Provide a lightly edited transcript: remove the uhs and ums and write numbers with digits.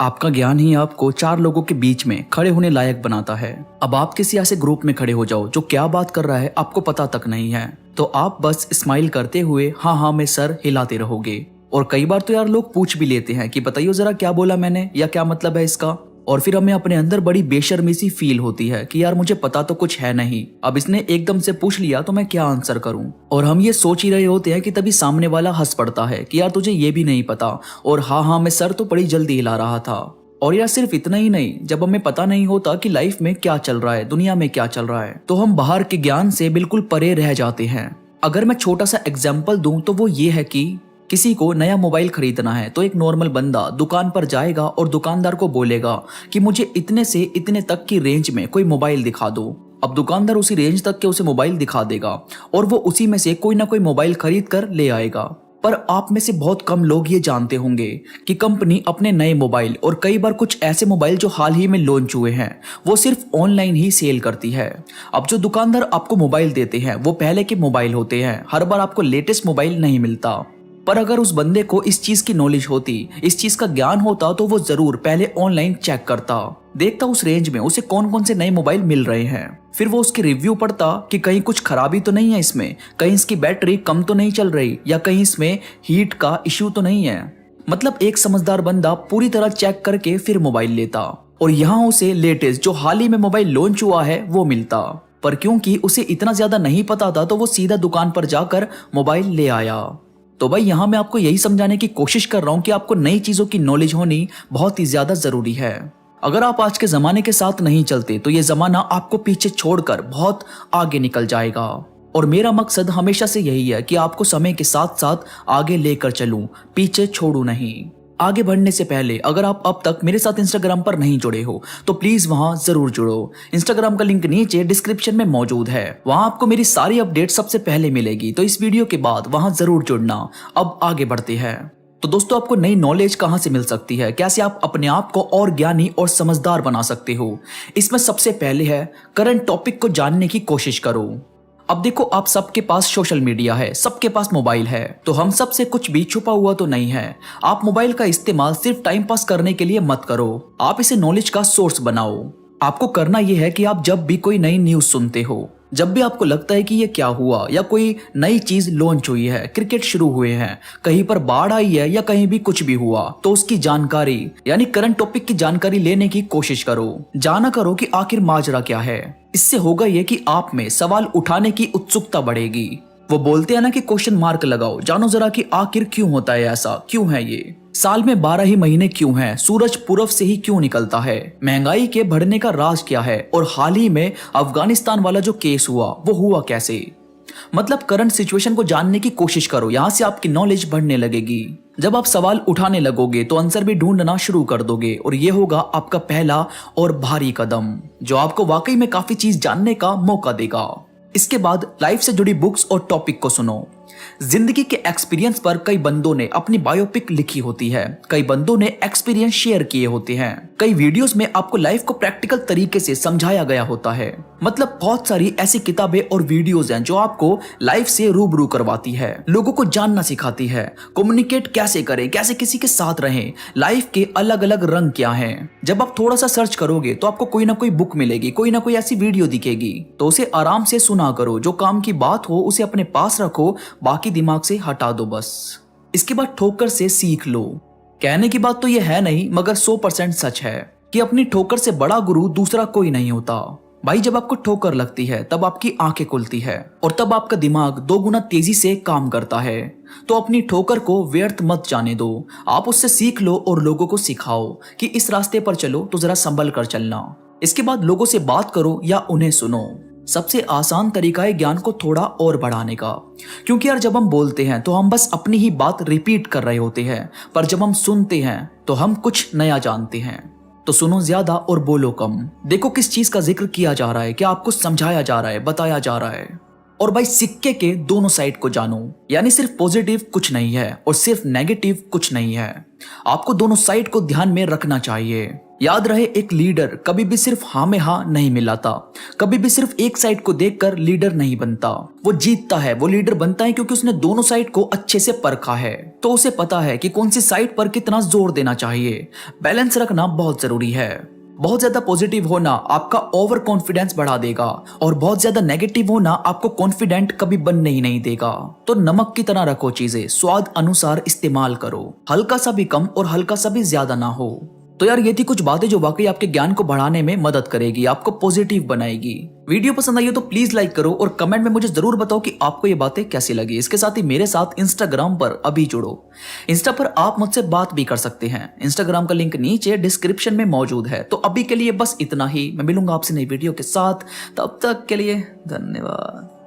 आपका ज्ञान ही आपको चार लोगों के बीच में खड़े होने लायक बनाता है। अब आप किसी ऐसे ग्रुप में खड़े हो जाओ जो क्या बात कर रहा है आपको पता तक नहीं है, तो आप बस स्माइल करते हुए हाँ हाँ में सर हिलाते रहोगे। और कई बार तो यार लोग पूछ भी लेते हैं कि बताइए जरा क्या बोला मैंने या क्या मतलब है इसका। और फिर हमें अपने अंदर बड़ी बेशर्मी सी फील होती है कि यार मुझे पता तो कुछ है नहीं, अब इसने एकदम से पूछ लिया तो मैं क्या आंसर करूं। और हम ये सोच ही रहे होते हैं कि तभी सामने वाला हंस पड़ता है कि यार तुझे ये भी नहीं पता, और हाँ हाँ मैं सर तो बड़ी जल्दी हिला रहा था। और यार सिर्फ इतना ही नहीं, जब हमें पता नहीं होता कि लाइफ में क्या चल रहा है, दुनिया में क्या चल रहा है, तो हम बाहर के ज्ञान से बिल्कुल परे रह जाते हैं। अगर मैं छोटा सा एग्जाम्पल दूं तो वो ये है कि किसी को नया मोबाइल खरीदना है तो एक नॉर्मल बंदा दुकान पर जाएगा और दुकानदार को बोलेगा कि मुझे इतने से इतने तक की रेंज में कोई मोबाइल दिखा दो। अब दुकानदार उसी रेंज तक के उसे मोबाइल दिखा देगा और वो उसी में से कोई ना कोई मोबाइल खरीद कर ले आएगा। पर आप में से बहुत कम लोग ये जानते होंगे कि कंपनी अपने नए मोबाइल और कई बार कुछ ऐसे मोबाइल जो हाल ही में लॉन्च हुए हैं वो सिर्फ ऑनलाइन ही सेल करती है। अब जो दुकानदार आपको मोबाइल देते हैं वो पहले के मोबाइल होते हैं, हर बार आपको लेटेस्ट मोबाइल नहीं मिलता। पर अगर उस बंदे को इस चीज की नॉलेज होती, इस चीज का ज्ञान होता, तो वो जरूर पहले ऑनलाइन चेक करता, देखता उस रेंज में उसे कौन कौन से नए मोबाइल मिल रहे हैं। फिर वो उसके रिव्यू पढ़ता कि कहीं कुछ खराबी तो नहीं है इसमें, कहीं इसकी बैटरी कम तो नहीं चल रही, या कहीं इसमें हीट का इश्यू तो नहीं है। मतलब एक समझदार बंदा पूरी तरह चेक करके फिर मोबाइल लेता, और यहाँ उसे लेटेस्ट जो हाल ही में मोबाइल लॉन्च हुआ है वो मिलता। पर क्योंकि उसे इतना ज्यादा नहीं पता था तो वो सीधा दुकान पर जाकर मोबाइल ले आया। तो भाई यहाँ मैं आपको यही समझाने की कोशिश कर रहा हूँ कि आपको नई चीजों की नॉलेज होनी बहुत ही ज्यादा जरूरी है। अगर आप आज के जमाने के साथ नहीं चलते तो ये जमाना आपको पीछे छोड़कर बहुत आगे निकल जाएगा। और मेरा मकसद हमेशा से यही है कि आपको समय के साथ साथ आगे लेकर चलूं, पीछे छोड़ू नहीं। आगे बढ़ने से पहले अगर आप अब तक मेरे साथ इंस्टाग्राम पर नहीं जुड़े हो तो प्लीज वहां जरूर जुड़ो। इंस्टाग्राम का लिंक नीचे डिस्क्रिप्शन में मौजूद है, वहां आपको मेरी सारी अपडेट सबसे पहले मिलेगी, तो इस वीडियो के बाद वहां जरूर जुड़ना। अब आगे बढ़ते हैं। तो दोस्तों, आपको नई नॉलेज कहां से मिल सकती है, कैसे आप अपने आप को और ज्ञानी और समझदार बना सकते हो, इसमें सबसे पहले है करंट टॉपिक को जानने की कोशिश करो। अब देखो, आप सबके पास सोशल मीडिया है, सबके पास मोबाइल है, तो हम सब से कुछ भी छुपा हुआ तो नहीं है। आप मोबाइल का इस्तेमाल सिर्फ टाइम पास करने के लिए मत करो, आप इसे नॉलेज का सोर्स बनाओ। आपको करना यह है कि आप जब भी कोई नई न्यूज सुनते हो, जब भी आपको लगता है कि ये क्या हुआ या कोई नई चीज लॉन्च हुई है, क्रिकेट शुरू हुए हैं, कहीं पर बाढ़ आई है या कहीं भी कुछ भी हुआ, तो उसकी जानकारी यानी करंट टॉपिक की जानकारी लेने की कोशिश करो। जाना करो कि आखिर माजरा क्या है। इससे होगा ये कि आप में सवाल उठाने की उत्सुकता बढ़ेगी। वो बोलते हैं ना कि क्वेश्चन मार्क लगाओ, जानो जरा कि आखिर क्यों होता है ऐसा, क्यों है ये, साल में 12 ही महीने क्यों हैं, सूरज पूरब से ही क्यों निकलता है, महंगाई के बढ़ने का राज क्या है, और हाल ही में अफगानिस्तान वाला जो केस हुआ वो हुआ कैसे। मतलब करंट सिचुएशन को जानने की कोशिश करो, यहाँ से आपकी नॉलेज बढ़ने लगेगी। जब आप सवाल उठाने लगोगे तो आंसर भी ढूंढना शुरू कर दोगे, और ये होगा आपका पहला और भारी कदम जो आपको वाकई में काफी चीज जानने का मौका देगा। इसके बाद लाइफ से जुड़ी बुक्स और टॉपिक को सुनो। जिंदगी के एक्सपीरियंस पर कई बंदों ने अपनी बायोपिक लिखी होती है, कई बंदों ने एक्सपीरियंस शेयर किए होते हैं, कई वीडियोस में आपको लाइफ को प्रैक्टिकल तरीके से समझाया गया होता है। मतलब बहुत सारी ऐसी किताबें और वीडियोस हैं जो आपको लाइफ से रूबरू करवाती है, लोगों को जानना सिखाती है, कम्युनिकेट कैसे करें, कैसे किसी के साथ रहें, लाइफ के अलग अलग रंग क्या हैं। जब आप थोड़ा सा सर्च करोगे तो आपको कोई ना कोई बुक मिलेगी, कोई ना कोई ऐसी वीडियो दिखेगी, तो उसे आराम से सुना करो। जो काम की बात हो उसे अपने पास रखो, बाकी दिमाग से हटा दो बस। इसके बाद ठोकर से सीख लो। कहने की बात तो यह है नहीं, मगर 100% सच है कि अपनी ठोकर से बड़ा गुरु दूसरा कोई नहीं होता। भाई, जब आपको ठोकर लगती है तब आपकी आंखें खुलती है और तब आपका दिमाग 2 गुना तेजी से काम करता है। तो अपनी ठोकर को व्यर्थ मत जाने दो, आप उससे सीख लो और लोगों को सिखाओ कि इस रास्ते पर चलो तो जरा संभल कर चलना। इसके बाद लोगों से बात करो या उन्हें सुनो। सबसे आसान तरीका है ज्ञान को थोड़ा और बढ़ाने का, क्योंकि यार जब हम बोलते हैं तो हम बस अपनी ही बात रिपीट कर रहे होते हैं, पर जब हम सुनते हैं तो हम कुछ नया जानते हैं। तो सुनो ज्यादा और बोलो कम। देखो किस चीज का जिक्र किया जा रहा है, क्या आपको समझाया जा रहा है, बताया जा रहा है। और भाई, सिक्के के दोनों साइड को जानो, यानी सिर्फ पॉजिटिव कुछ नहीं है और सिर्फ नेगेटिव कुछ नहीं है। आपको दोनों साइड को ध्यान में रखना चाहिए। याद रहे, एक लीडर कभी भी सिर्फ हाँ में हाँ नहीं मिलाता, कभी भी सिर्फ एक साइड को देखकर लीडर नहीं बनता। वो जीतता है, वो लीडर बनता है क्योंकि उसने दोनों साइड को अच्छे से परखा है, तो उसे पता है कि कौन सी साइड पर कितना जोर देना चाहिए। बैलेंस रखना बहुत जरूरी है। बहुत ज्यादा पॉजिटिव होना आपका ओवर कॉन्फिडेंस बढ़ा देगा और बहुत ज्यादा नेगेटिव होना आपको कॉन्फिडेंट कभी बनने ही नहीं देगा। तो नमक की तरह रखो चीजें, स्वाद अनुसार इस्तेमाल करो, हल्का सा भी कम और हल्का सा भी ज्यादा ना हो। तो यार ये थी कुछ बातें जो वाकई आपके ज्ञान को बढ़ाने में मदद करेगी, आपको पॉजिटिव बनाएगी। वीडियो पसंद आई हो तो प्लीज लाइक करो और कमेंट में मुझे जरूर बताओ कि आपको ये बातें कैसी लगी। इसके साथ ही मेरे साथ इंस्टाग्राम पर अभी जुड़ो। इंस्टा पर आप मुझसे बात भी कर सकते हैं, इंस्टाग्राम का लिंक नीचे डिस्क्रिप्शन में मौजूद है। तो अभी के लिए बस इतना ही, मैं मिलूंगा आपसे नई वीडियो के साथ, तब तक के लिए धन्यवाद।